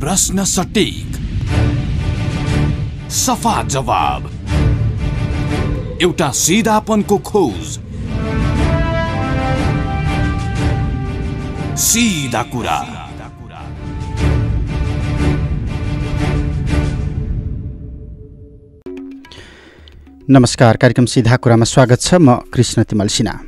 प्रश्न सटीक, सफा जवाब, एउटा सिधापनको खोज, सीधा कुरा। नमस्कार, कार्यक्रम सीधा कुरामा स्वागत छ। म कृष्ण तिमल Sinha.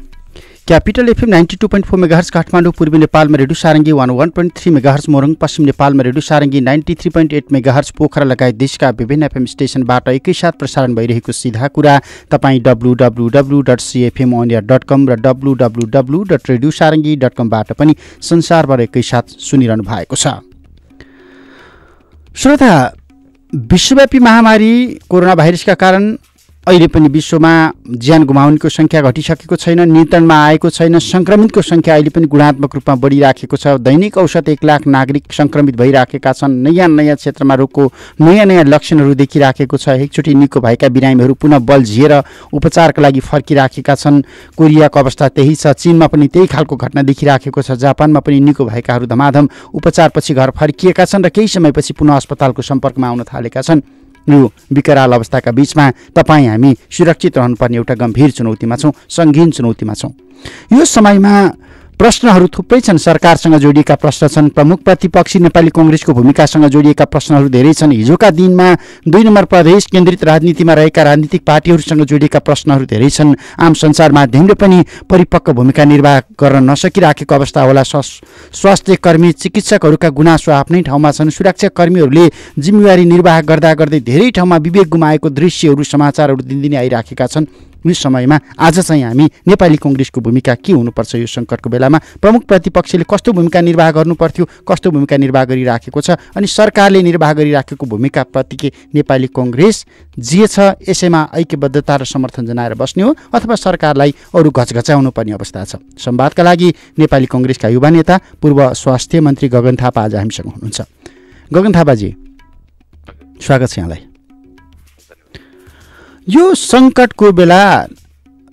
Capital FM 92.4 megahertz Kathmandu, पूर्वी नेपालमा रेडियो सारङ्गी 101.3 मेगाहर्ज मोरङ, पश्चिम नेपालमा रेडियो सारङ्गी 93.8 मेगाहर्ज पोखरा लगायत देशका विभिन्न एफएम स्टेशनबाट एकैसाथ प्रसारण भइरहेको सीधा कुरा तपाईँ www.cfmonia.com र www.radiosarangi.com बाट पनि संसारभर एकैसाथ सुनिरहनु भएको छ। श्रोता, विश्वव्यापी महामारी कोरोना भाइरसका कारण अहिले पनि विश्वमा ज्यान गुमाउनेको सङ्ख्या घटिसकेको छैन, नियन्त्रणमा आएको छैन। सङ्क्रमितको सङ्ख्या अहिले पनि गुणात्मक रूपमा बढिराखेको छ। दैनिक औसत 1 लाख नागरिक सङ्क्रमित भइराखेका छन्। नयाँ क्षेत्रमा रोगको नयाँ लक्षणहरू देखिराखेको छ। एकचोटि निको भएका बिरामीहरू पुनः बल झिएर उपचारका लागि फर्किराखेका छन्। कोरियाको अवस्था त्यही छ। चीनमा पनि त्यही खालको घटना देखिराखेको छ। जापानमा पनि निको भएकाहरू धमाधम उपचारपछि घर फर्किएका छन् र केही समयपछि पुनः अस्पतालको सम्पर्कमा आउन थालेका छन्। यो विकराल अवस्थाका बीचमा तपाईँ हामी सुरक्षित रहनुपर्ने एउटा गम्भीर चुनौतीमा छौँ, सङ्गीन चुनौतीमा छौँ। यो समयमा प्रश्नहरू थुप्रै छन्। सरकारसँग जोडिएका प्रश्न छन्। प्रमुख प्रतिपक्षी नेपाली कांग्रेसको भूमिकासँग जोडिएका प्रश्नहरू धेरै छन्। हिजोका दिनमा 2 नम्बर प्रदेश केन्द्रित राजनीतिमा रहेका राजनीतिक पार्टीहरूसँग जोडिएका प्रश्नहरू धेरै छन्। आम सञ्चार माध्यमले पनि परिपक्व भूमिका निर्वाह गर्न नसकिराखेको अवस्था होला। स्वास्थ्य कर्मी, चिकित्सकहरूका गुनासो आफ्नै ठाउँमा छन्। सुरक्षाकर्मीहरूले जिम्मेवारी निर्वाह गर्दा गर्दै धेरै ठाउँमा विवेक गुमाएको दृश्यहरू, समाचारहरू दिनदिनै आइराखेका छन्। यस समयमा आज चाहिँ हामी नेपाली कांग्रेसको भूमिका के हुनुपर्छ, यो सङ्कटको बेलामा प्रमुख प्रतिपक्षले कस्तो भूमिका निर्वाह गर्नुपर्थ्यो, कस्तो भूमिका निर्वाह गरिराखेको छ, अनि सरकारले निर्वाह गरिराखेको भूमिकाप्रति के नेपाली कांग्रेस जे छ यसैमा ऐक्यबद्धता र समर्थन जनाएर बस्ने हो अथवा सरकारलाई अरू घचघचाउनु पर्ने अवस्था छ। संवादका लागि नेपाली कांग्रेसका युवा नेता पूर्व स्वास्थ्य मन्त्री गगन थापा आज हामीसँग हुनुहुन्छ। गगन थापाजी, स्वागत छ यहाँलाई। यो सङ्कटको बेला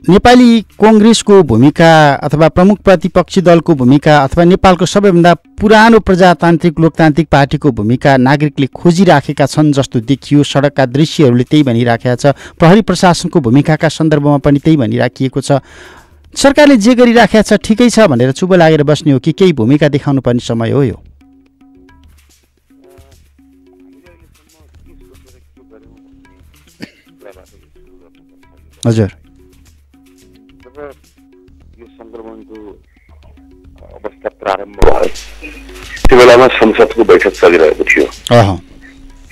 नेपाली कांग्रेसको भूमिका अथवा प्रमुख प्रतिपक्षी दलको भूमिका अथवा नेपालको सबैभन्दा पुरानो प्रजातान्त्रिक लोकतान्त्रिक पार्टीको भूमिका नागरिकले खोजिराखेका छन् जस्तो देखियो। सडकका दृश्यहरूले त्यही भनिराखेका छ। प्रहरी प्रशासनको भूमिकाका सन्दर्भमा पनि त्यही भनिराखिएको छ। सरकारले जे गरिराखेका छ ठिकै छ भनेर चुप लागेर बस्ने हो कि केही भूमिका देखाउनु पर्ने समय हो यो? हजुर, जब यो सङ्क्रमणको अवस्था प्रारम्भ भयो त्यो बेलामा संसदको बैठक चलिरहेको थियो।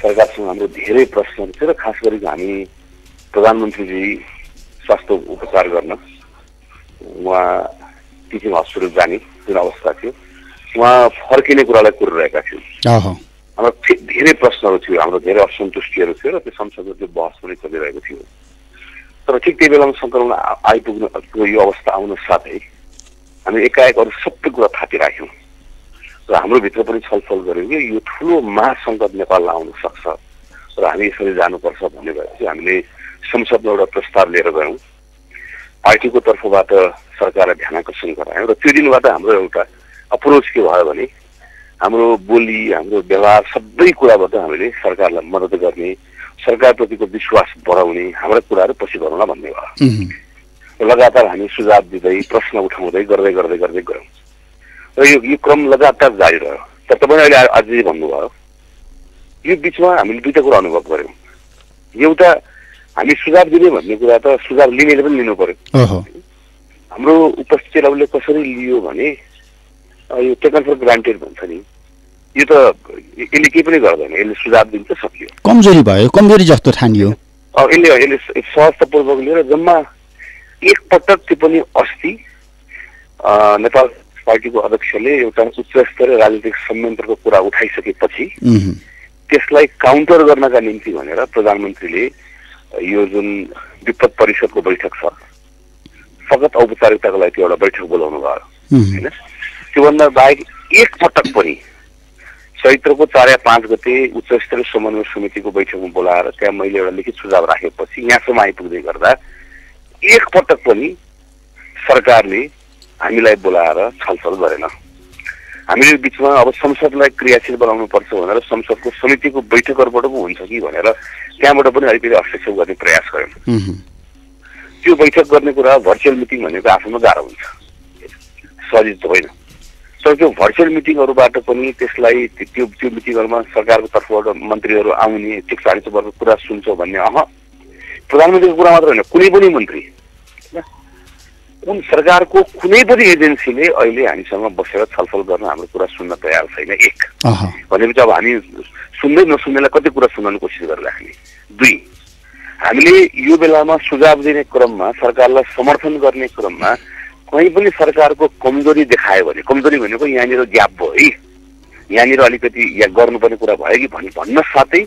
सरकारसँग हाम्रो धेरै प्रश्नहरू थियो र खास गरी हामी प्रधानमन्त्रीजी स्वास्थ्य उपचार गर्न उहाँ टिचिङ हस्पिटल जाने जुन अवस्था थियो, उहाँ फर्किने कुरालाई कुरिरहेका थियौँ। हाम्रो धेरै प्रश्नहरू थियो, हाम्रो धेरै असन्तुष्टिहरू थियो र त्यो संसदमा त्यो बहस पनि चलिरहेको थियो। तर ठिक त्यही बेलामा सङ्क्रमण आइपुग्नुको यो अवस्था आउन साथै हामी एकाएक अरू सबै कुरा थापिराख्यौँ र हाम्रो भित्र पनि छलफल गऱ्यौँ कि यो ठुलो महासङ्कट नेपालमा आउन सक्छ र हामी यसरी जानुपर्छ भन्ने भएपछि हामीले संसदमा एउटा प्रस्ताव लिएर गयौँ। पार्टीको तर्फबाट सरकारलाई ध्यान आकर्षण गरायौँ र त्यो दिनबाट हाम्रो एउटा अप्रोच के भयो भने हाम्रो बोली, हाम्रो व्यवहार सबै कुराबाट हामीले सरकारलाई मद्दत गर्ने, सरकारप्रतिको विश्वास बढाउने, हाम्रा कुराहरू पछि गरौँला भन्ने भयो। लगातार हामी सुझाव दिँदै प्रश्न उठाउँदै गर्दै गयौँ र यो क्रम लगातार जारी रह्यो। तर तपाईँले अहिले अझै भन्नुभयो, यो बिचमा हामीले दुईटा कुरा अनुभव गऱ्यौँ। एउटा, हामी सुझाव दिने भन्ने कुरा त सुझाव लिनेले पनि लिनु पर्यो। हाम्रो उपस्थितिले कसरी लियो भने यो टेकन फर ग्रान्टेड भन्छ नि, यो त यसले केही पनि गर्दैन, यसले सुझाव दिन्छ सकियो। कमजोरी भयो, कमजोरी जस्तो ठानियो। यसले सहजतापूर्वक लिएर जम्मा एक पटक त्यो पनि अस्ति नेपाल पार्टीको अध्यक्षले एउटा उच्च स्तरीय राजनीतिक संयन्त्रको कुरा उठाइसकेपछि त्यसलाई काउन्टर गर्नका निम्ति भनेर प्रधानमन्त्रीले यो जुन विपद परिषदको बैठक छ, फगत औपचारिकताको लागि त्यो एउटा बैठक बोलाउनु भयो होइन। त्योभन्दा बाहेक एक पटक पनि चैत्रको 4 या 5 गते उच्च स्तरीय समन्वय समितिको बैठकमा बोलाएर त्यहाँ मैले एउटा लिखित सुझाव राखेपछि यहाँसम्म आइपुग्दै गर्दा एक पटक पनि सरकारले हामीलाई बोलाएर छलफल गरेन हामीले बिचमा अब संसदलाई क्रियाशील बनाउनु पर्छ भनेर संसदको समितिको बैठकहरुबाट पो हुन्छ कि भनेर त्यहाँबाट पनि अलिकति हस्तक्षेप गर्ने प्रयास गर्यौं। त्यो बैठक गर्ने कुरा भर्चुअल मिटिङ भनेको आफैमा गाह्रो हुन्छ, सजिलो त होइन। तर त्यो भर्चुअल मिटिङहरुबाट पनि त्यसलाई त्यो मिटिङहरुमा सरकारको तर्फबाट मन्त्रीहरु आउने ठिक छ वर्गको कुरा सुन्छौ भन्ने प्रधानमन्त्रीको कुरा मात्र होइन, कुनै पनि मन्त्री कुन सरकारको कुनै पनि एजेन्सीले अहिले हामीसँग बसेर छलफल गर्न हाम्रो कुरा सुन्न तयार छैन। एक भनेपछि अब हामी सुन्दै नसुन्नेलाई कति कुरा सुनाउने कोसिस गरिराख्ने। दुई, हामीले यो बेलामा सुझाव दिने क्रममा सरकारलाई समर्थन गर्ने क्रममा कहीँ पनि सरकारको कमजोरी देखायो भने, कमजोरी भनेको यहाँनिर ग्याप भयो है, यहाँनिर अलिकति या गर्नुपर्ने कुरा भयो कि भन्न साथै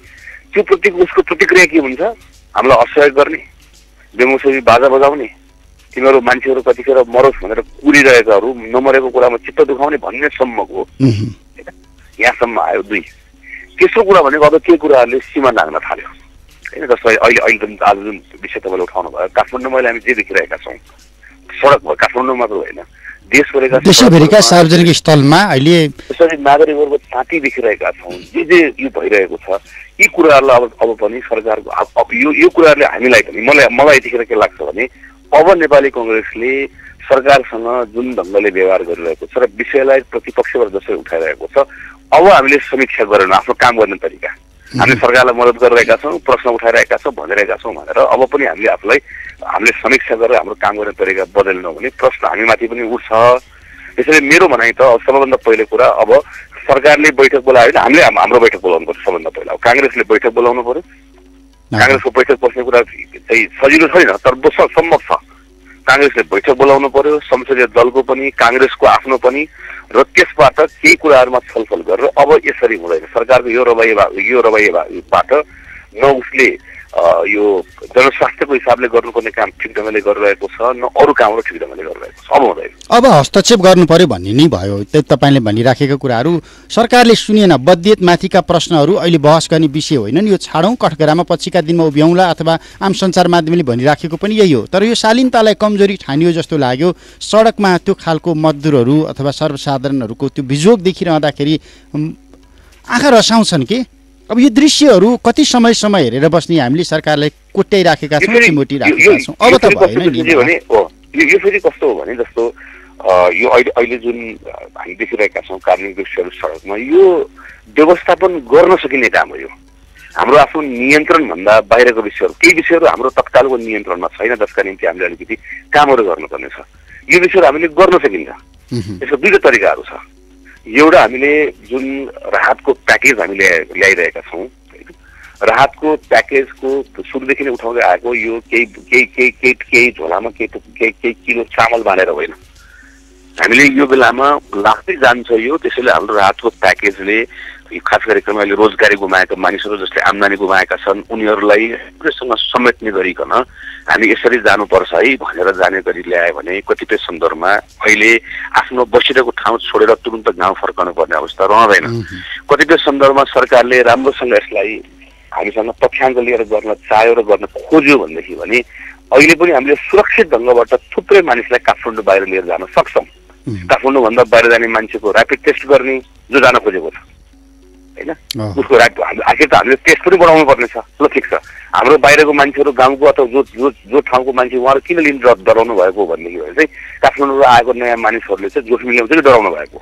त्यो प्रति उसको प्रतिक्रिया के हुन्छ, हामीलाई असहयोग गर्ने, बेमौसमी बाजा बजाउने, तिनीहरू मान्छेहरू कतिखेर मरोस् भनेर कुरिरहेकाहरू नमरेको कुरामा चित्त दुखाउने भन्ने सम्मको यहाँसम्म आयो। दुई, तेस्रो कुरा भनेको अब के कुराहरूले सीमा नाग्न थाल्यो होइन। जस्तो अहिले आज जुन विषय तपाईँले उठाउनु भयो, काठमाडौँमा अहिले हामी जे देखिरहेका छौँ, सडक भयो, काठमाडौँ मात्र होइन देशभरिका सार्वजनिक स्थलमा अहिले त्यसरी नागरिकहरूको छाती देखिरहेका छौँ, जे यो भइरहेको छ, यी कुराहरूलाई अब पनि सरकारको यो कुराहरूले हामीलाई पनि मलाई यतिखेर के लाग्छ भने अब नेपाली कांग्रेसले सरकारसँग जुन ढङ्गले व्यवहार गरिरहेको छ र विषयलाई प्रतिपक्षबाट जसरी उठाइरहेको छ, अब हामीले समीक्षा गरेर आफ्नो काम गर्ने तरिका, हामीले सरकारलाई मद्दत गरिरहेका छौँ, प्रश्न उठाइरहेका छौँ, भनिरहेका छौँ भनेर अब पनि हामीले समीक्षा गरेर हाम्रो काम गर्ने तरिका बदल्नौँ भने प्रश्न हामीमाथि पनि उठ्छ। त्यसैले मेरो भनाइ त सबैभन्दा पहिले कुरा अब सरकारले बैठक बोलायो भने हामीले हाम्रो बैठक बोलाउनु पर्छ। सबभन्दा पहिला कांग्रेसले बैठक बोलाउनु पर्यो। कांग्रेसको बैठक बस्ने कुरा चाहिँ सजिलो छैन, तर सम्भव छ। कांग्रेसले बैठक बोलाउनु पर्यो, संसदीय दलको पनि कांग्रेसको आफ्नो पनि, र त्यसबाट केही कुराहरूमा छलफल गरेर अब यसरी हुँदैन। सरकारको यो रवैयाबाट न उसले यो जनस्वास्थ्यको हिसाबले गर्नुपर्ने काम ठिक ढङ्गले गरिरहेको छ, न अरू कामहरू ठिक ढङ्गले गरिरहेको छ। अब हुँदैन, अब हस्तक्षेप गर्नु पर्यो भन्ने नै भयो। तपाईँले भनिराखेका कुराहरू सरकारले सुनेन, बद्धियत माथिका प्रश्नहरू अहिले बहस गर्ने विषय होइनन्, यो छाडौँ, कठघरामा पछिका दिनमा उभ्याउँला अथवा आम सञ्चार माध्यमले भनिराखेको पनि यही हो। तर यो शालीनतालाई कमजोरी ठानियो जस्तो लाग्यो। सडकमा त्यो खालको मजदुरहरू अथवा सर्वसाधारणहरूको त्यो बिजोग देखिरहँदाखेरि आँखा रसाउँछन् कि अब यो दृश्यहरू कति समय हेरेर बस्ने हामीले सरकारलाई कोट्याइराखेका छौँ, चिमोटिराखेका छौँ। अब त भएन नि। यो फेरि कस्तो हो भने जस्तो यो अहिले जुन हामी देखिरहेका छौँ कार्मिक दृश्यहरू सडकमा, यो व्यवस्थापन गर्न सकिने काम हो। यो हाम्रो आफ्नो नियन्त्रणभन्दा बाहिरको विषयहरू, केही विषयहरू हाम्रो तत्कालको नियन्त्रणमा छैन, जसका निम्ति हामीले अलिकति कामहरू गर्नुपर्ने छ। यो विषयहरू हामीले गर्न सकिन्छ। यसको दुईवटा तरिकाहरू छ। एउटा हामीले जुन राहतको प्याकेज हामीले ल्याइरहेका छौँ, राहतको प्याकेजको सुरुदेखि नै उठाउँदै आएको यो केही झोलामा केही किलो चामल बाँडेर होइन, हामीले यो बेलामा लाग्दै जान्छ यो। त्यसैले हाम्रो राहतको प्याकेजले खास गरी अहिले रोजगारी गुमाएका मानिसहरू जसले आम्दानी गुमाएका छन् उनीहरूलाई राम्रोसँग समेट्ने गरिकन हामी यसरी जानुपर्छ है भनेर जाने गरी ल्यायो भने कतिपय सन्दर्भमा अहिले आफ्नो बसिरहेको ठाउँ छोडेर तुरुन्त गाउँ फर्कनु पर्ने अवस्था रहँदैन। कतिपय सन्दर्भमा सरकारले राम्रोसँग यसलाई हामीसँग तथ्याङ्क लिएर गर्न चाह्यो र गर्न खोज्यो भनेदेखि भने अहिले पनि हामीले सुरक्षित ढङ्गबाट थुप्रै मानिसलाई काठमाडौँ बाहिर लिएर जान सक्छौँ। काठमाडौँभन्दा बाहिर जाने मान्छेको ऱ्यापिड टेस्ट गर्ने जो जान खोजेको छ होइन, उसको आखिर त हामीले टेस्ट पनि बढाउनु पर्ने छ। ल ठिक छ, हाम्रो बाहिरको मान्छेहरू गाउँको अथवा जो ठाउँको मान्छे उहाँहरू किन लिन डराउनु भएको भनेदेखि भने चाहिँ काठमाडौँबाट आएको नयाँ मानिसहरूले चाहिँ जोखिम लिनु चाहिँ डराउनु भएको।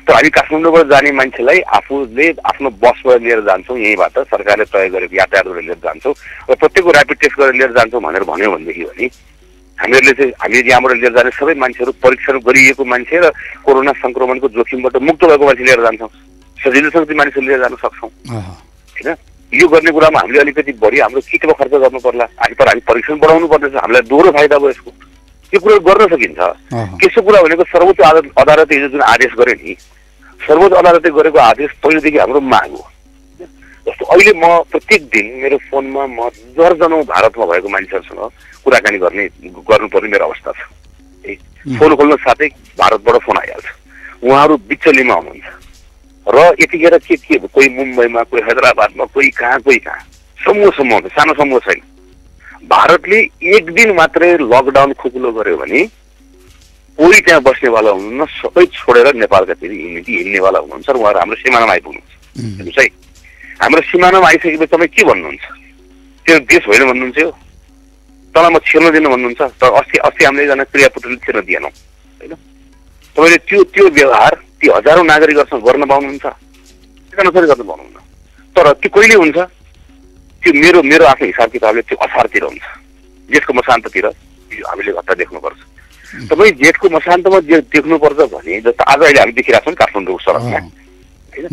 तर हामी काठमाडौँबाट जाने मान्छेलाई आफूले आफ्नो बसबाट लिएर जान्छौँ, यहीँबाट सरकारले तय गरेको यातायातबाट लिएर जान्छौँ र प्रत्येकको ऱ्यापिड टेस्ट गरेर लिएर जान्छौँ भनेर भन्यो भनेदेखि भने हामीले यहाँबाट लिएर जाने सबै मान्छेहरू परीक्षण गरिएको मान्छे र कोरोना संक्रमणको जोखिमबाट मुक्त भएको मान्छे लिएर जान्छौँ। सजिलोसँग ती मानिसहरू लिएर जान सक्छौँ होइन। यो गर्ने कुरामा हामीले अलिकति बढी हाम्रो किटमा खर्च गर्नु पर्ला, तर हामी परीक्षण बढाउनु पर्नेछ, हामीलाई दोहोरो फाइदा भयो यसको। यो कुरा गर्न सकिन्छ। त्यसो कुरा भनेको सर्वोच्च अदालतले हिजो जुन आदेश गर्यो नि, सर्वोच्च अदालतले गरेको आदेश पहिलेदेखि हाम्रो माग हो। जस्तो अहिले म प्रत्येक दिन मेरो फोनमा म दर्जनौं भारतमा भएको मान्छेहरूसँग कुराकानी गर्नुपर्ने मेरो अवस्था छ। फोन खोल्न साथै भारतबाट फोन आइहाल्छ, उहाँहरू बिचलीमा हुनुहुन्छ र यतिखेर के कोही मुम्बईमा, कोही हैदराबादमा, कोही कहाँ समूह हुन्छ, सानो समूह छैन। भारतले एक दिन मात्रै लकडाउन खुकुलो गर्यो भने कोही त्यहाँ बस्नेवाला हुनुहुन्न, सबै छोडेर नेपालकातिर हिँड्नेवाला हुनुहुन्छ र उहाँहरू हाम्रो सिमानामा आइपुग्नुहुन्छ। हेर्नुहोस् है, हाम्रो सिमानामा आइसकेपछि तपाईँ के भन्नुहुन्छ? त्यो देश होइन भन्नुहुन्छ? हो तँलाई म छिर्न दिनु भन्नुहुन्छ? तर अस्ति हामीले एकजना क्रियापुत्रले छिर्न दिएनौँ होइन। तपाईँले त्यो व्यवहार ती हजारौँ नागरिकहरूसँग गर्न पाउनुहुन्छ? कसरी गर्न पाउनुहुन्न? तर त्यो कहिले हुन्छ? त्यो मेरो आफ्नो हिसाब किताबले त्यो असारतिर हुन्छ, जेठको मसान्ततिर हामीले घटना देख्नुपर्छ। तपाईँ जेठको मसान्तमा देख्नुपर्छ भने जस्तो आज अहिले हामी देखिरहेको छौँ काठमाडौँ सडकमा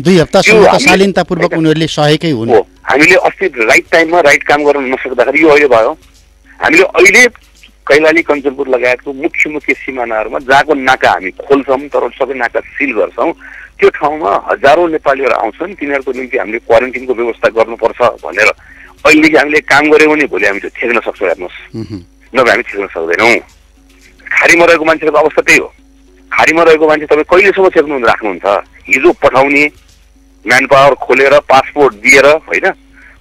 2 हप्तासम्म शालीनतापूर्वक उनीहरूले सहेकै हुन्। हामीले अस्ति राइट टाइममा राइट काम गर्न नसक्दाखेरि यो अहिले भयो। हामीले अहिले कैलाली कञ्चनपुर लगायतको मुख्य सिमानाहरूमा जहाँको नाका हामी खोल्छौँ तर सबै नाका सिल गर्छौँ, त्यो ठाउँमा हजारौँ नेपालीहरू आउँछन्। तिनीहरूको निम्ति हामीले क्वारेन्टिनको व्यवस्था गर्नुपर्छ भनेर अहिलेदेखि हामीले काम गऱ्यौँ भने भोलि हामी त्यो थेक्न सक्छौँ। हेर्नुहोस्, नभए हामी थेक्न सक्दैनौँ। खाडीमा रहेको मान्छेको अवस्था त्यही हो। खाडीमा रहेको मान्छे तपाईँ कहिलेसम्म राख्नुहुन्छ? हिजो पठाउने, म्यान पावर खोलेर पासपोर्ट दिएर होइन,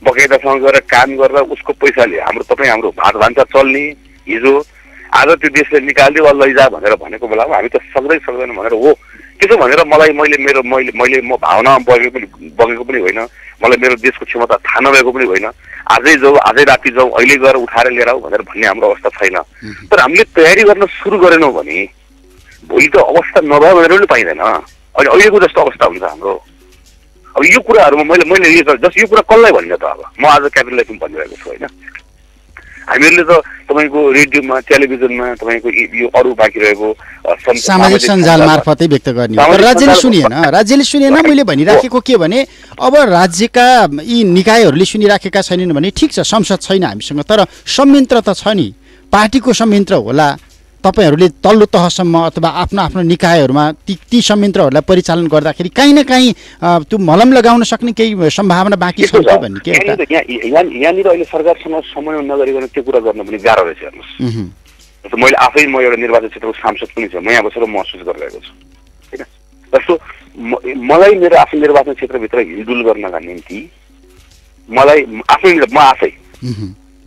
बकाइदासँग गएर काम गरेर उसको पैसाले हाम्रो भात भान्सा चल्ने। हिजो आज त्यो देशले निकालिदियो वा लैजा भनेर भनेको बेलामा हामी त सक्दैन भनेर हो। त्यसो भनेर म भावनामा बगेको पनि होइन, मलाई मेरो देशको क्षमता थाहा नभएको पनि होइन। आजै जाउँ, आजै राति जाउँ, अहिले गएर उठाएर लिएर आऊ भनेर भन्ने हाम्रो अवस्था छैन। तर हामीले तयारी गर्न सुरु गरेनौँ भने भोलि त अवस्था नभए भनेर पनि पाइँदैन। अहिलेको जस्तो अवस्था हुन्छ हाम्रो। अब यो कुराहरूमा मैले यो कुरा कसलाई भन्ने त? अब म आज क्याबिनेटलाई पनि भनिरहेको छु होइन। हामीहरूले त तपाईँको रेडियोमा टेलिभिजनमा तपाईँको यो अरू बाँकी रहेको सामाजिक सञ्जाल मार्फतै व्यक्त गर्ने तर राज्यले सुनेन। मैले भनिराखेको के भने अब राज्यका यी निकायहरूले सुनिराखेका छैनन् भने ठिक छ, संसद छैन हामीसँग, तर संयन्त्र त छ नि, पार्टीको संयन्त्र होला। तपाईहरूले तल्लो तहसम्म अथवा आफ्नो निकायहरूमा ती संयन्त्रहरूलाई परिचालन गर्दाखेरि काहीँ न काहीँ त्यो मलम लगाउन सक्ने केही सम्भावना बाँकी छ भन्ने के एउटा यहाँनिर अहिले सरकारसँग समन्वय नगरिकन त्यो कुरा गर्न पनि गाह्रो रहेछ। हेर्नुहोस्, म एउटा निर्वाचन क्षेत्रको सांसद पनि छु, म यहाँ बसेर महसुस गरिरहेको छु होइन। जस्तो मलाई मेरो आफ्नो निर्वाचन क्षेत्रभित्र हिलडुल गर्नका निम्ति म आफै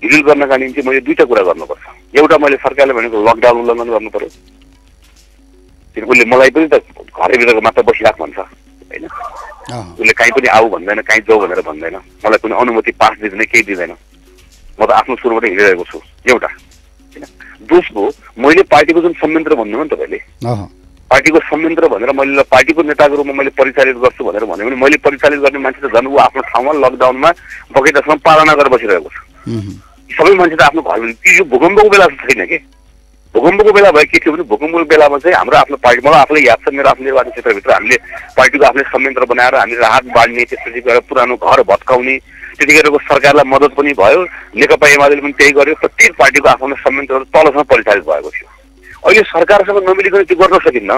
हिलडुल गर्नका निम्ति मैले दुईवटा कुरा गर्नुपर्छ। एउटा, मैले सरकारले भनेको लकडाउन उल्लङ्घन गर्नु पर्यो। उसले मलाई पनि त घरभित्र मात्र बसिराख भन्छ होइन। उसले कहीँ पनि आऊ भन्दैन, कहीँ जाऊ भनेर भन्दैन, मलाई कुनै अनुमति पास दिँदैन, केही दिँदैन। म त आफ्नो सुरुबाट हिँडिरहेको छु। एउटा होइन। दोस्रो, मैले पार्टीको जुन संयन्त्र भन्नुभयो नि तपाईँले, पार्टीको संयन्त्र भनेर मैले पार्टीको नेताको रूपमा मैले परिचालित गर्छु भनेर भन्यो भने मैले परिचालित गर्ने मान्छे त झन् ऊ आफ्नो ठाउँमा लकडाउनमा बगैँचासँग पालना गरेर बसिरहेको छु। सबै मान्छे त आफ्नो घरमा। यो भूकम्पको बेला छैन कि, भूकम्पको बेला भयो के थियो भने भूकम्पको बेलामा चाहिँ हाम्रो आफ्नो पार्टी, मलाई आफूलाई याद छ मेरो आफ्नो निर्वाचन क्षेत्रभित्र हामीले पार्टीको आफ्नै संयन्त्र बनाएर हामी राहत बाँड्ने, त्यसपछि गएर पुरानो घर भत्काउने, त्यतिखेरको सरकारलाई मद्दत पनि भयो। नेकपा एमाले पनि त्यही गर्यो। प्रत्येक पार्टीको आफ्नो संयन्त्रहरू तलसम्म परिचालित भएको थियो। अहिले सरकारसँग नमिलिकन त्यो गर्न सकिन्न।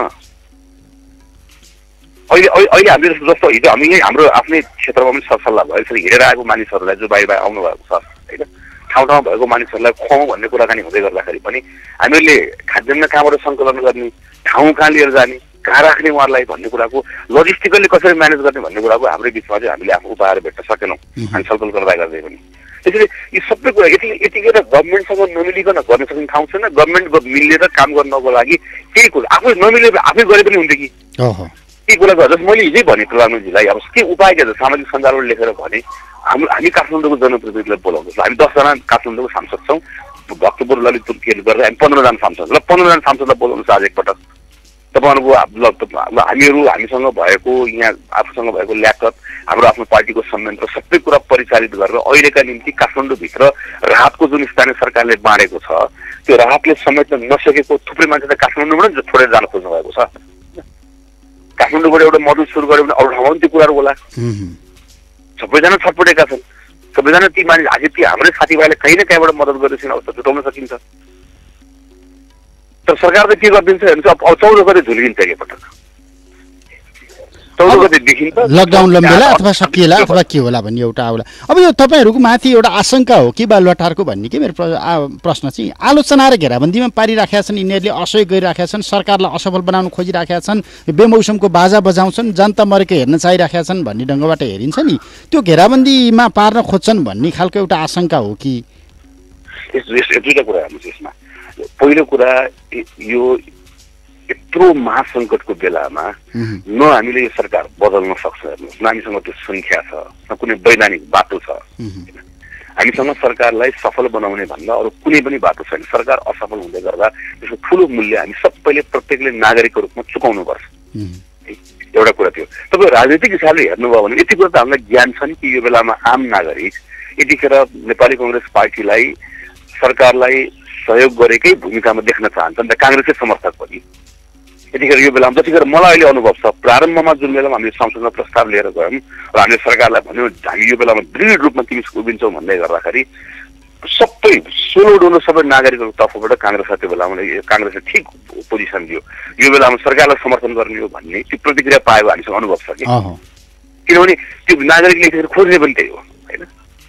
अहिले हामीले जस्तो हिजो हामी यहीँ हाम्रो आफ्नै क्षेत्रमा पनि सरसल्लाह भयो। यसरी हिँडेर आएको मानिसहरूलाई जो बाहिर आउनु भएको छ होइन, ठाउँ भएको मानिसहरूलाई खुवाउँ भन्ने कुराकानी हुँदै गर्दाखेरि पनि हामीले खाद्यान्न कहाँबाट सङ्कलन गर्ने, ठाउँ कहाँ लिएर जाने, कहाँ राख्ने उहाँहरूलाई भन्ने कुराको लजिस्टिकल्ली कसरी म्यानेज गर्ने भन्ने कुराको हाम्रै बिचमा चाहिँ हामीले आफ्नो उपायहरू भेट्न सकेनौँ हामी छलफल गर्दै पनि। त्यसैले यी सबै कुरा यतिखेर गभर्मेन्टसँग नमिलिकन गर्न सक्ने ठाउँ छैन। गभर्मेन्ट मिलेर काम गर्नको लागि केही कुरा आफै नमिलेर आफै गरे पनि हुन्थ्यो कि केही कुरा जस्तो मैले हिजै भने प्रधानमन्त्रीलाई अब के उपाय के सामाजिक सञ्जालबाट लेखेर भने हामी काठमाडौँको जनप्रतिनिधिलाई बोलाउँदैछौँ। हामी 10 जना काठमाडौँको सांसद छौँ। भक्तपुर ललितपुर के गर्दा हामी 15 जना सांसद ल 15 जना सांसदलाई बोलाउनुहोस् आज एकपटक। तपाईँहरूको हामीसँग भएको यहाँ आफूसँग भएको ल्यापटप, हाम्रो आफ्नो पार्टीको संयन्त्र सबै कुरा परिचालित गरेर अहिलेका निम्ति काठमाडौँभित्र राहतको जुन स्थानीय सरकारले बाँडेको छ त्यो राहतले समेट्न नसकेको थुप्रै मान्छे त काठमाडौँबाट छोडेर जान खोज्नु भएको छ। काठमाडौँबाट एउटा मदत सुरु गर्यो भने अरू ठाउँमा पनि त्यो कुराहरू होला। सबैजना छटपटेका छन्। सबैजना ती मानिस आज ती हाम्रै साथीभाइले कहीँ न कहीँबाट मद्दत गरिदिने अवस्था जुटाउन सकिन्छ। तर सरकार त के गरिदिन्छ हेर्नुहोस्, अब 14 गते झुल्किन्छ एकपटक, 14 गते देखिन्छ लकडाउन लम्बेला अथवा सकिएला अथवा के होला भन्ने एउटा आउला। अब यो तपाईँहरूको माथि एउटा आशंका हो कि बालुवाटारको भन्ने के मेरो प्रश्न चाहिँ आलोचना र घेराबन्दीमा पारिराखेका छन्, यिनीहरूले असहयोग गरिराखेका छन्, सरकारलाई असफल बनाउन खोजिराखेका छन्, बेमौसमको बाजा बजाउँछन्, जनता मरेको हेर्न चाहिराखेका छन् भन्ने ढङ्गबाट हेरिन्छ नि, त्यो घेराबन्दीमा पार्न खोज्छन् भन्ने खालको एउटा आशंका हो कि? दुईटा कुरा हेर्नुहोस् यसमा। पहिलो कुरा यो यत्रो महासङ्कटको बेलामा न हामीले यो सरकार बदल्न सक्छौँ, हेर्नुहोस्, न हामीसँग त्यो सङ्ख्या छ, न कुनै वैधानिक बाटो छ। हामीसँग सरकारलाई सफल बनाउने भन्दा अरू कुनै पनि बाटो छैन। सरकार असफल हुँदै गर्दा त्यसको ठुलो मूल्य हामी सबैले प्रत्येकले नागरिकको रूपमा चुकाउनुपर्छ। एउटा कुरा थियो। तपाईँ राजनीतिक हिसाबले हेर्नुभयो भने यति कुरा त हामीलाई ज्ञान छ नि कि यो बेलामा आम नागरिक यतिखेर नेपाली कङ्ग्रेस पार्टीलाई सरकारलाई सहयोग गरेकै भूमिकामा देख्न चाहन्छन् र काङ्ग्रेसकै समर्थक पनि। यतिखेर यो बेलामा जतिखेर मलाई अहिले अनुभव छ, प्रारम्भमा जुन बेलामा हामीले संसदमा प्रस्ताव लिएर गयौँ र हामीले सरकारलाई भन्यौँ हामी यो बेलामा दृढ रूपमा तिमी उभिन्छौँ भन्दै गर्दाखेरि सबै 16 सबै नागरिकहरूको तर्फबाट काङ्ग्रेसलाई त्यो बेलामा काङ्ग्रेसले ठिक पोजिसन दियो। यो बेलामा सरकारलाई समर्थन गर्ने हो भन्ने त्यो प्रतिक्रिया पाएको हामीसँग अनुभव छ कि, किनभने त्यो नागरिकले यतिखेर खोज्ने पनि त्यही हो होइन,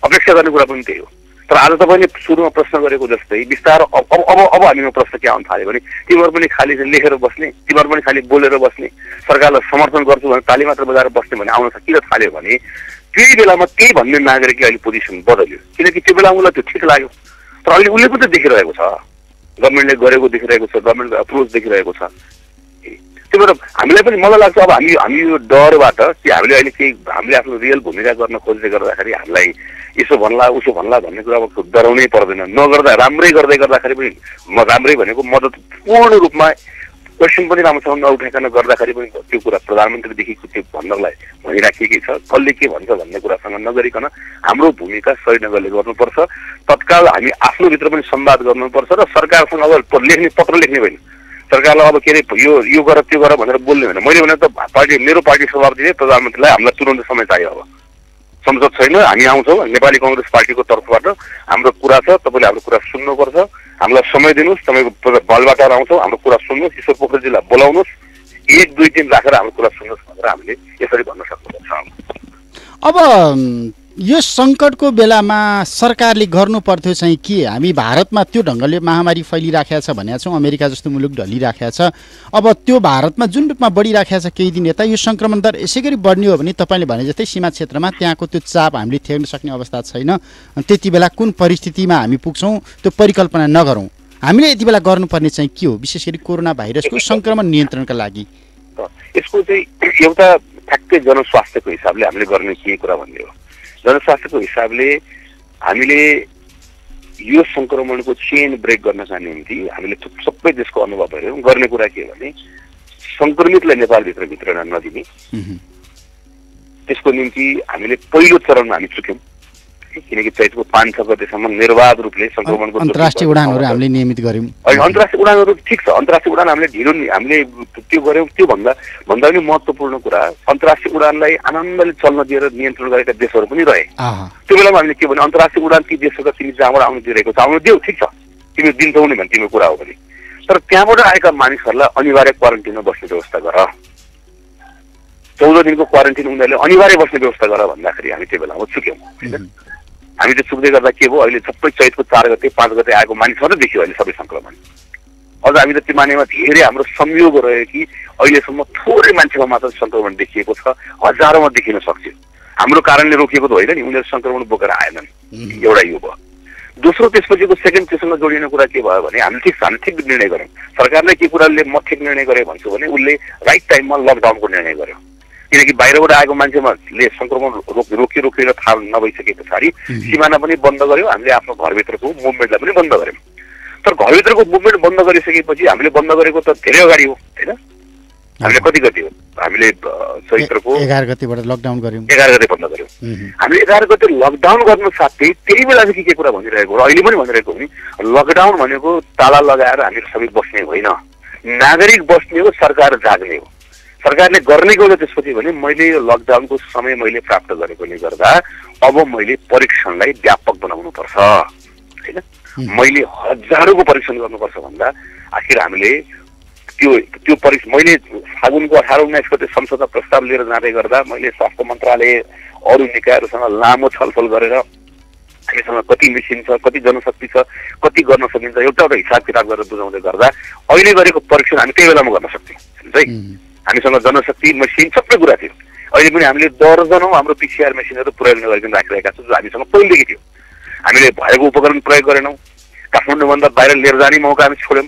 अपेक्षा गर्ने कुरा पनि त्यही हो। तर आज तपाईँले सुरुमा प्रश्न गरेको जस्तै बिस्तारै अब हामीमा प्रश्न के आउन थाल्यो भने तिमीहरू पनि खालि लेखेर बस्ने, तिमीहरू पनि खालि बोलेर बस्ने, सरकारलाई समर्थन गर्छु भने ताली मात्र बजाएर बस्ने भन्ने आउन किन थाल्यो भने त्यही बेलामा त्यही भन्ने नागरिकले अहिले पोजिसन बदल्यो, किनकि त्यो बेला उसलाई त्यो ठिक लाग्यो। तर अहिले उसले पनि त देखिरहेको छ, गभर्मेन्टले गरेको देखिरहेको छ, गभर्मेन्टको एप्रोच देखिरहेको छ। त्यही भएर हामीलाई पनि मलाई लाग्छ अब हामी यो डरबाट कि हामीले अहिले केही हामीले आफ्नो रियल भूमिका गर्न खोज्दै गर्दाखेरि हामीलाई यसो भन्ला उसो भन्ला भन्ने कुरा अब डराउनै पर्दैन। नगर्दा राम्रै गर्दै गर्दाखेरि पनि राम्रै भनेको मद्दत पूर्ण रूपमा क्वेसन पनि राम्रोसँग नउठाइकन गर्दाखेरि पनि त्यो कुरा प्रधानमन्त्रीदेखिको त्यो भन्नलाई भनिराखेकै छ। कसले के भन्छ भन्ने कुरासँग नगरिकन हाम्रो भूमिका सही ढङ्गले गर्नुपर्छ। तत्काल हामी आफ्नो भित्र पनि संवाद गर्नुपर्छ र सरकारसँग अब लेख्ने पत्र लेख्ने होइन, सरकारलाई अब के अरे यो गर त्यो गर भनेर बोल्ने होइन। मैले भने त पार्टी मेरो पार्टी सभापति प्रधानमन्त्रीलाई हामीलाई तुरन्त समय चाहियो। अब संसद छैन, हामी आउँछौँ नेपाली कङ्ग्रेस पार्टीको तर्फबाट हाम्रो कुरा छ, तपाईँले हाम्रो कुरा सुन्नुपर्छ, हामीलाई समय दिनुहोस्, तपाईँको बलबाट आउँछौँ, हाम्रो कुरा सुन्नुहोस्, ईश्वर पोखरेलजीलाई बोलाउनुहोस्, 1-2 दिन राखेर हाम्रो कुरा सुन्नुहोस् भनेर हामीले यसरी भन्न सक्नुपर्छ। अब यो सङ्कटको बेलामा सरकारले गर्नुपर्थ्यो चाहिँ के? हामी भारतमा त्यो ढङ्गले महामारी फैलिराखेको छ भनेका छौँ, अमेरिका जस्तो मुलुक ढलिराखेको छ। अब त्यो भारतमा जुन रूपमा बढिराखेको छ केही दिन यता यो सङ्क्रमण दर यसै गरी बढ्ने हो भने तपाईँले भने जस्तै सीमा क्षेत्रमा त्यहाँको त्यो चाप हामीले थेर्न सक्ने अवस्था छैन। त्यति बेला कुन परिस्थितिमा हामी पुग्छौँ त्यो परिकल्पना नगरौँ। हामीले यति बेला गर्नुपर्ने चाहिँ के हो, विशेष गरी कोरोना भाइरसको सङ्क्रमण नियन्त्रणका लागि? यसको चाहिँ एउटा ठ्याक्कै जनस्वास्थ्यको हिसाबले हामीले गर्ने के कुरा भन्ने हो। जनस्वास्थ्यको हिसाबले हामीले यो सङ्क्रमणको चेन ब्रेक गर्नका निम्ति हामीले सबै देशको अनुभव हेऱ्यौँ। गर्ने कुरा के भने सङ्क्रमितलाई नेपालभित्र भित्र नदिने, त्यसको निम्ति हामीले पहिलो चरणमा हामी चुक्यौँ, किनकि चैतको 5-6 गतेसम्म निर्वाध रूपले सङ्क्रमणको अन्तर्राष्ट्रिय उडानहरू हामीले नियमित गऱ्यौँ। अन्तर्राष्ट्रिय उडानहरू ठिक छ, अन्तर्राष्ट्रिय उडान हामीले ढिलो हामीले त्यो गऱ्यौँ। त्यो भन्दा पनि महत्त्वपूर्ण कुरा अन्तर्राष्ट्रिय उडानलाई आनन्दले चल्न दिएर नियन्त्रण गरेका देशहरू पनि रहे। त्यो बेलामा हामीले के भने अन्तर्राष्ट्रिय उडान ती देशहरूका तिमी जहाँबाट आउनु दिइरहेको छ आउनु देऊ, ठिक छ, तिमी दिन्छौ नि भने तिम्रो कुरा हो भने। तर त्यहाँबाट आएका मानिसहरूलाई अनिवार्य क्वारेन्टिनमा बस्ने व्यवस्था गर, 14 दिनको क्वारेन्टिन उनीहरूले अनिवार्य बस्ने व्यवस्था गर भन्दाखेरि हामी त्यो बेलामा चुक्यौँ होइन। हामी त्यो चुक्दै गर्दा के भयो, अहिले सबै चैतको 4 गते 5 गते आएको मानिसहरू देखियो अहिले सबै सङ्क्रमण। अझ हामी त त्यो मानेमा धेरै हाम्रो संयोग रह्यो कि अहिलेसम्म थोरै मान्छेमा मात्र सङ्क्रमण देखिएको छ, हजारौँमा देखिन सक्थ्यो। हाम्रो कारणले रोकिएको त होइन नि, उनीहरू सङ्क्रमण बोकेर आएनन्। एउटा यो भयो। दोस्रो त्यसपछिको सेकेन्ड त्योसँग जोडिने कुरा के भयो भने हामी ठिक निर्णय गऱ्यौँ। सरकारले के कुराले म ठिक निर्णय गरेँ भन्छु भने उसले राइट टाइममा लकडाउनको निर्णय गर्यो, किनकि बाहिरबाट आएको मान्छेले सङ्क्रमण रोकेर थाहा नभइसके पछाडि सिमाना पनि बन्द गर्यो, हामीले आफ्नो घरभित्रको मुभमेन्टलाई पनि बन्द गर्यौँ। तर घरभित्रको मुभमेन्ट बन्द गरिसकेपछि हामीले बन्द गरेको त धेरै अगाडि हो होइन। हामीले कति गति हो, हामीले चैत्रको 11 गतिबाट लकडाउन गर्यौँ, 11 गते बन्द गर्यौँ। हामीले 11 गते लकडाउन गर्नु साथै त्यही बेलादेखि के कुरा भनिरहेको र अहिले पनि भनिरहेको हो नि, लकडाउन भनेको ताला लगाएर हामीहरू सबै बस्ने होइन, नागरिक बस्ने हो, सरकार जाग्ने हो। सरकारले गर्ने गयो त्यसपछि भने मैले यो लकडाउनको समय मैले प्राप्त गरेकोले गर्दा अब मैले परीक्षणलाई व्यापक बनाउनुपर्छ होइन। मैले हजारौँको परीक्षण गर्नुपर्छ भन्दा आखिर हामीले त्यो परीक्षण मैले फागुनको 18-19 गते संसदमा प्रस्ताव लिएर जाँदै गर्दा मैले स्वास्थ्य मन्त्रालय अरू निकायहरूसँग लामो छलफल गरेर हामीसँग कति मेसिन छ, कति जनशक्ति छ, कति गर्न सकिन्छ एउटा हिसाब किताब गरेर बुझाउँदै गर्दा अहिले गरेको परीक्षण हामी त्यही बेलामा गर्न सक्थ्यौँ है। हामीसँग जनशक्ति मेसिन सबै कुरा थियो। अहिले पनि हामीले दर्जनौँ हाम्रो पिसिआर मेसिनहरू प्रयोग नगरिकन राखिरहेका छौँ, जो हामीसँग पहिलेदेखि थियो। हामीले भएको उपकरण प्रयोग गरेनौँ, काठमाडौँभन्दा बाहिर लिएर जाने मौका हामी छोड्यौँ।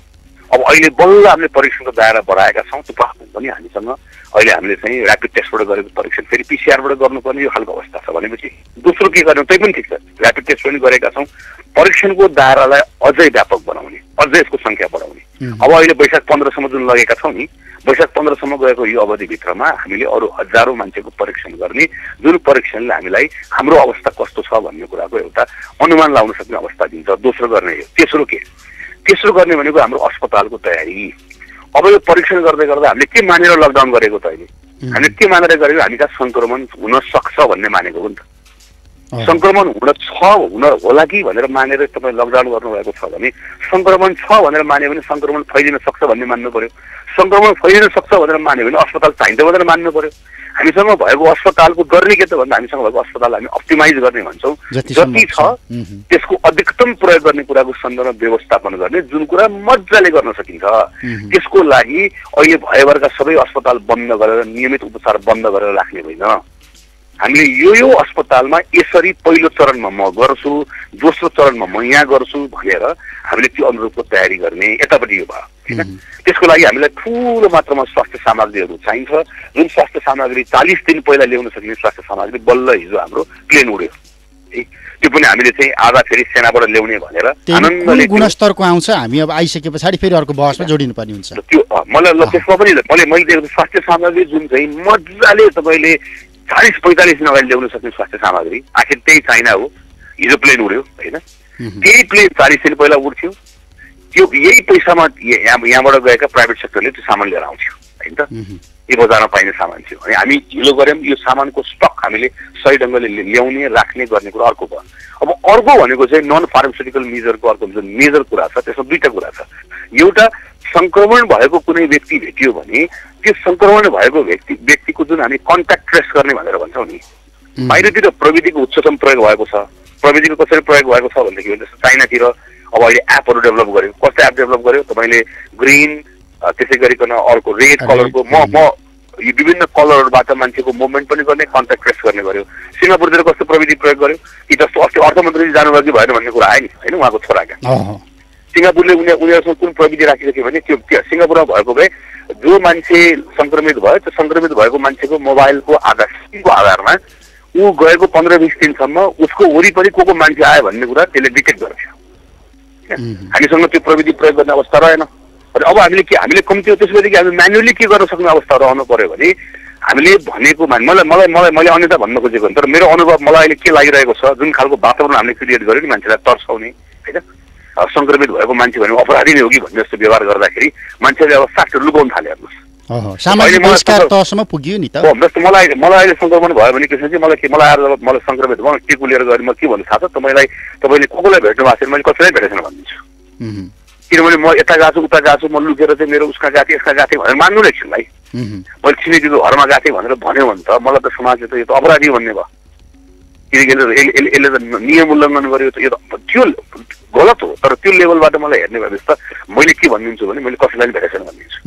अब अहिले बल्ल हामीले परीक्षणको दायरा बढाएका छौँ। त्यो पनि हामीसँग अहिले हामीले चाहिँ ऱ्यापिड टेस्टबाट गरेको परीक्षण फेरि पिसिआरबाट गर्नुपर्ने यो खालको अवस्था छ भनेपछि दोस्रो के गर्ने त्यही पनि ठिक छ, ऱ्यापिड टेस्ट पनि गरेका छौँ। परीक्षणको दायरालाई अझै व्यापक बनाउने, अझै यसको सङ्ख्या बढाउने। अब अहिले वैशाख 15सम्म जुन लगेका छौँ नि, वैशाख 15सम्म गएको यो अवधिभित्रमा हामीले अरू हजारौँ मान्छेको परीक्षण गर्ने, जुन परीक्षणले हामीलाई हाम्रो अवस्था कस्तो छ भन्ने कुराको एउटा अनुमान लाउन सक्ने अवस्था दिन्छ। दोस्रो गर्ने यो। तेस्रो गर्ने भनेको हाम्रो अस्पतालको तयारी। अब यो परीक्षण गर्दै गर्दा हामीले के मानेर लकडाउन गरेको त अहिले? हामीले के मानेर गरेको? हामी कहाँ सङ्क्रमण हुन सक्छ भन्ने मानेको हो नि त। सङ्क्रमण हुन होला कि भनेर मानेर तपाईँ लकडाउन गर्नुभएको छ भने, सङ्क्रमण छ भनेर मान्यो भने सङ्क्रमण फैलिन सक्छ भन्ने मान्नु पर्यो। सङ्क्रमण फैलिन सक्छ भनेर मान्यो भने अस्पताल चाहिन्छ भनेर मान्नु पर्यो। हामीसँग भएको अस्पतालको गर्ने के त भन्दा हामीसँग भएको अस्पताल हामी अप्टिमाइज गर्ने भन्छौँ। जति छ त्यसको अधिकतम प्रयोग गर्ने कुराको सन्दर्भमा व्यवस्थापन गर्ने, जुन कुरा मजाले गर्न सकिन्छ। त्यसको लागि अहिले भएभरका सबै अस्पताल बन्द गरेर नियमित उपचार बन्द गरेर राख्ने होइन। हामीले यो अस्पतालमा यसरी पहिलो चरणमा म गर्छु, दोस्रो चरणमा म यहाँ गर्छु भनेर हामीले त्यो अनुरूपको तयारी गर्ने यतापट्टि यो भयो हैन। त्यसको लागि हामीलाई ठुलो मात्रामा स्वास्थ्य सामग्रीहरू चाहिन्छ। जुन स्वास्थ्य सामग्री 40 दिन पहिला ल्याउन सकिने स्वास्थ्य सामग्री बल्ल हिजो हाम्रो प्लेन उड्यो। त्यो पनि हामीले चाहिँ आधा फेरि सेनाबाट ल्याउने भनेर आनन्दले गुणस्तरको आउँछ। हामी अब आइसके पछाडि फेरि अर्को बहसमा जोडिनु पर्ने हुन्छ। त्यो मलाई त्यसमा पनि मैले देखेको स्वास्थ्य सामग्री जुन चाहिँ मजाले तपाईँले 40-45 दिन अगाडि ल्याउन सक्ने स्वास्थ्य सामग्री, आखिर त्यही चाइना हो। हिजो प्लेन उड्यो होइन, त्यही प्लेन 40 दिन पहिला उड्थ्यो। त्यो यही पैसामा यहाँबाट गएका प्राइभेट सेक्टरले त्यो सामान लिएर आउँथ्यो होइन त। यो बजारमा पाइने सामान थियो अनि हामी ढिलो गऱ्यौँ। यो सामानको स्टक हामीले सही ढङ्गले ल्याउने राख्ने गर्ने कुरा अर्को भयो। अब अर्को भनेको चाहिँ नन फार्मास्युटिकल मेजरको अर्को जुन मेजर कुरा छ त्यसमा दुईवटा कुरा छ। एउटा सङ्क्रमण भएको कुनै व्यक्ति भेटियो भने त्यो सङ्क्रमण भएको व्यक्तिको जुन हामी कन्ट्याक्ट ट्रेस गर्ने भनेर भन्छौँ नि, बाहिरतिर प्रविधिको उच्चतम प्रयोग भएको छ। प्रविधिको कसरी प्रयोग भएको छ भनेदेखि जस्तो चाइनातिर अब अहिले एपहरू डेभलप गर्यो। कस्तो एप डेभलप गर्यो? तपाईँले ग्रिन, त्यसै गरिकन अर्को रेड कलरको म यो विभिन्न कलरहरूबाट मान्छेको मुभमेन्ट पनि गर्ने, कन्ट्याक्ट ट्रेस गर्ने गर्यो। सिङ्गापुरतिर कस्तो प्रविधि प्रयोग गर्यो कि जस्तो अस्ति अर्थमन्त्री जानुभयो कि भएन भन्ने कुरा आयो नि होइन, उहाँको छोराका। सिङ्गापुरले उनीहरूसँग कुन प्रविधि राखेको थियो भने त्यो सिङ्गापुरमा भएको भए जो मान्छे सङ्क्रमित भयो त्यो सङ्क्रमित भएको मान्छेको मोबाइलको आधारमा ऊ गएको 15-20 दिनसम्म उसको वरिपरि को मान्छे आयो भन्ने कुरा त्यसले डिटेक्ट गर्थ्यो। हामीसँग त्यो प्रविधि प्रयोग गर्ने अवस्था रहेन। अब हामीले कम्ती हो त्यसपछि हामी म्यानुअली के गर्न सक्ने अवस्था रहनु पर्यो भने हामीले भनेको मैले अन्यथा भन्न खोजेको तर मेरो अनुभव मलाई अहिले के लागिरहेको छ, जुन खालको वातावरण हामीले क्रिएट गर्यो नि मान्छेलाई तर्साउने होइन, सङ्क्रमित भएको मान्छे भने अपराधी नै हो कि भन्ने जस्तो व्यवहार गर्दाखेरि मान्छेले अब साक्टो लुकाउन थाले हेर्नुहोस्। सामाजिक बहिष्कार तहसम्म पुग्यो नि त। जस्तो मलाई अहिले सङ्क्रमण भयो भने के छ मलाई आएर जब मलाई सङ्क्रमित भयो टिकु लिएर गएर म के भन्नु थाहा छ तपाईँले कसलाई भेट्नु भएको छैन, मैले कसैलाई भेटेको छैन भनिदिन्छु। किनभने म यता गएको छु उता गएको छु, म लुकेर चाहिँ मेरो उसका गएको थिएँ यसका गएको थिएँ भनेर मान्नु नै एकछिनलाई। मैले छिमेकीको घरमा गएको थिएँ भनेर भन्यो भने त मलाई त समाजले त यो त अपराधी भन्ने भयो। किनकि यसले त नियम उल्लङ्घन गर्यो त यो त्यो गलत हो। तर त्यो लेभलबाट मलाई हेर्ने भएपछि त मैले के भनिदिन्छु भने मैले कसैलाई भेटेको छैन भनिदिन्छु।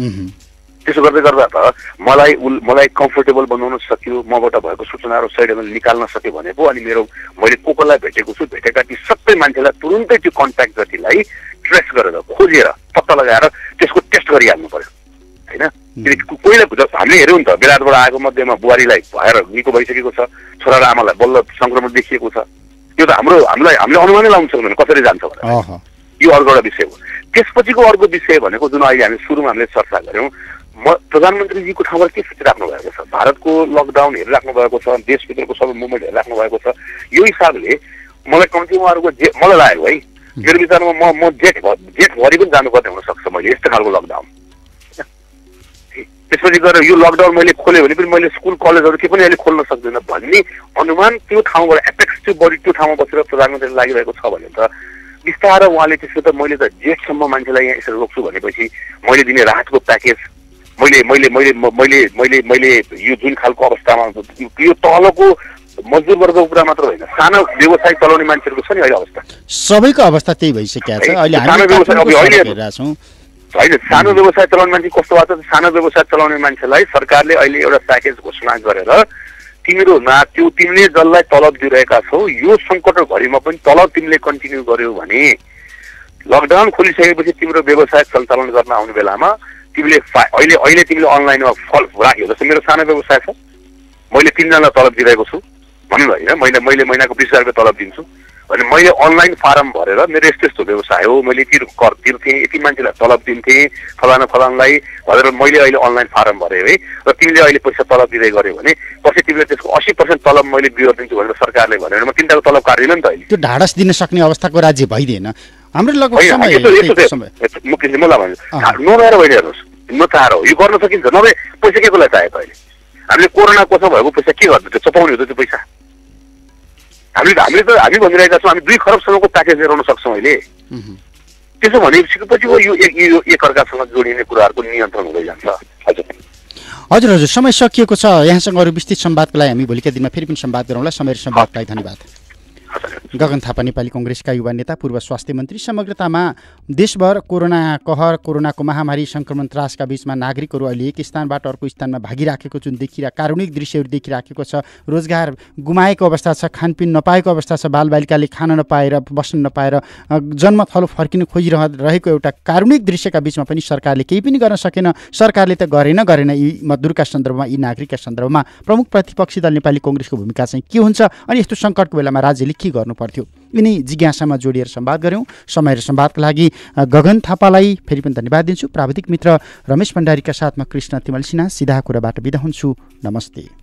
त्यसो गर्दै गर्दा त मलाई कम्फोर्टेबल बनाउन सक्यो, मबाट भएको सूचनाहरू सही ढङ्गले निकाल्न सक्यो भने पो अनि मैले कसलाई भेटेको छु भेटेका ती सबै मान्छेलाई तुरुन्तै त्यो कन्ट्याक्ट जतिलाई ट्रेस गरेर खोजेर पत्ता लगाएर त्यसको टेस्ट गरिहाल्नु पर्यो होइन। किनकि कोहीलाई हामीले हेऱ्यौँ नि त बेलायतबाट आएको मध्येमा बुहारीलाई भएर निको भइसकेको छ, छोरा र आमालाई बल्ल सङ्क्रमण देखिएको छ। त्यो त हामीले अनुमानै लाउन सक्दैन कसरी जान्छ भनेर। यो अर्को एउटा विषय हो। त्यसपछिको अर्को विषय भनेको जुन अहिले हामी सुरुमा हामीले चर्चा गऱ्यौँ, प्रधानमन्त्रीजीको ठाउँबाट के सोचिराख्नु भएको छ, भारतको लकडाउन हेरिराख्नु भएको छ, देशभित्रको सबै मुभमेन्ट हेरिराख्नु भएको छ। यो हिसाबले मलाई कम्ती उहाँहरूको मलाई लाग्यो है मेरो विचारमा म जेठभरि पनि जानुपर्ने हुनसक्छ मैले यस्तो खालको लकडाउन। त्यसपछि गएर यो लकडाउन मैले खोल्यो भने पनि मैले स्कुल कलेजहरू के पनि अहिले खोल्न सक्दैन भन्ने अनुमान त्यो ठाउँबाट एपेक्स त्यो बढी त्यो ठाउँमा बसेर प्रधानमन्त्रीले लागिरहेको छ भने त बिस्तारै उहाँले त्यसो त मैले त जेठसम्म मान्छेलाई यहाँ यसरी रोक्छु भनेपछि मैले दिने राहतको प्याकेज मैले यो जुन खालको अवस्थामा यो तलको मजदुर वर्गको कुरा मात्र होइन, सानो व्यवसाय चलाउने मान्छेहरूको छ नि अहिले अवस्था, सबैको अवस्था त्यही भइसकेको छ। अहिले होइन सानो व्यवसाय चलाउने मान्छे कस्तो भएको छ, सानो व्यवसाय चलाउने मान्छेलाई सरकारले अहिले एउटा प्याकेज घोषणा गरेर तिमीले जसलाई तलब दिइरहेका छौ यो सङ्कट घडीमा पनि तलब तिमीले कन्टिन्यू गर्यौ भने लकडाउन खोलिसकेपछि तिम्रो व्यवसाय सञ्चालन गर्न आउने बेलामा तिमीले अहिले तिमीले अनलाइनमा फल राख्यौ। जस्तो मेरो सानो व्यवसाय छ, मैले 3 जनालाई तलब दिइरहेको छु भन्नु होइन, मैले महिनाको 20,000 रुपियाँ तलब दिन्छु अनि मैले अनलाइन फारम भरेर मेरो यस्तो व्यवसाय हो, मैले कर तिर्थेँ, यति मान्छेलाई तलब दिन्थेँ फलानालाई भनेर मैले अहिले अनलाइन फारम भरेँ है, र तिमीले अहिले पैसा तलब दिँदै गर्यो भने पछि तिमीले त्यसको 80% तलब मैले बिहोरिदिन्छु भनेर सरकारले भन्यो भने म तिनटाको तलब काट्दिनँ नि त अहिले। त्यो ढाडस दिन सक्ने अवस्थाको राज्य भइदिएन हाम्रो लगभग नभएर भइरहेनुहोस्, नचाहेर हो यो गर्न सकिन्छ, नभए पैसा के को लागि चाहिएको अहिले? हामीले कोरोना कोसँग भएको पैसा के गर्नु, त्यो चपाउने हो त्यो पैसा? हामी भनिरहेका छौँ हामी 2 खरबसम्मको प्याकेज लिएर सक्छौँ अहिले। त्यसो भनेपछि यो एकअर्कासँग जोडिने कुराहरूको नियन्त्रण हुँदै जान्छ। हजुर हजुर, समय सकिएको छ। यहाँसँग अरू विस्तृत संवादको लागि हामी भोलिका दिनमा फेरि पनि संवाद गरौँला। समय र संवादको लागि धन्यवाद। गगन थापा नेपाली कांग्रेसका युवा नेता, पूर्व स्वास्थ्य मन्त्री। समग्रतामा देशभर कोरोना कहर, कोरोनाको महामारी संक्रमण त्रासका बीचमा नागरिकहरू अहिले एक स्थानबाट अर्को स्थानमा भागिराखेको जुन कारुणिक दृश्यहरू देखिराखेको छ, रोजगार गुमाएको अवस्था छ, खानपिन नपाएको अवस्था छ, बालबालिकाले खान नपाएर, बस्न नपाएर जन्मथलो फर्किन खोजिरहेको एउटा कारुणिक दृश्यका बीचमा पनि सरकारले केही पनि गर्न सकेन। सरकारले त गरेन यी मजदुरका सन्दर्भमा, यी नागरिकका सन्दर्भमा प्रमुख प्रतिपक्षी दल नेपाली कांग्रेसको भूमिका चाहिँ के हुन्छ अनि यस्तो सङ्कटको बेलामा राज्यले के गर्नु पर्थ्यो, यिनी जिज्ञासामा जोडिएर संवाद गऱ्यौँ। समय र संवादका लागि गगन थापालाई फेरि पनि धन्यवाद दिन्छु। प्राविधिक मित्र रमेश भण्डारीका साथमा कृष्ण तिमल सिन्हा। सिधा कुराबाट बिदा हुन्छु। नमस्ते।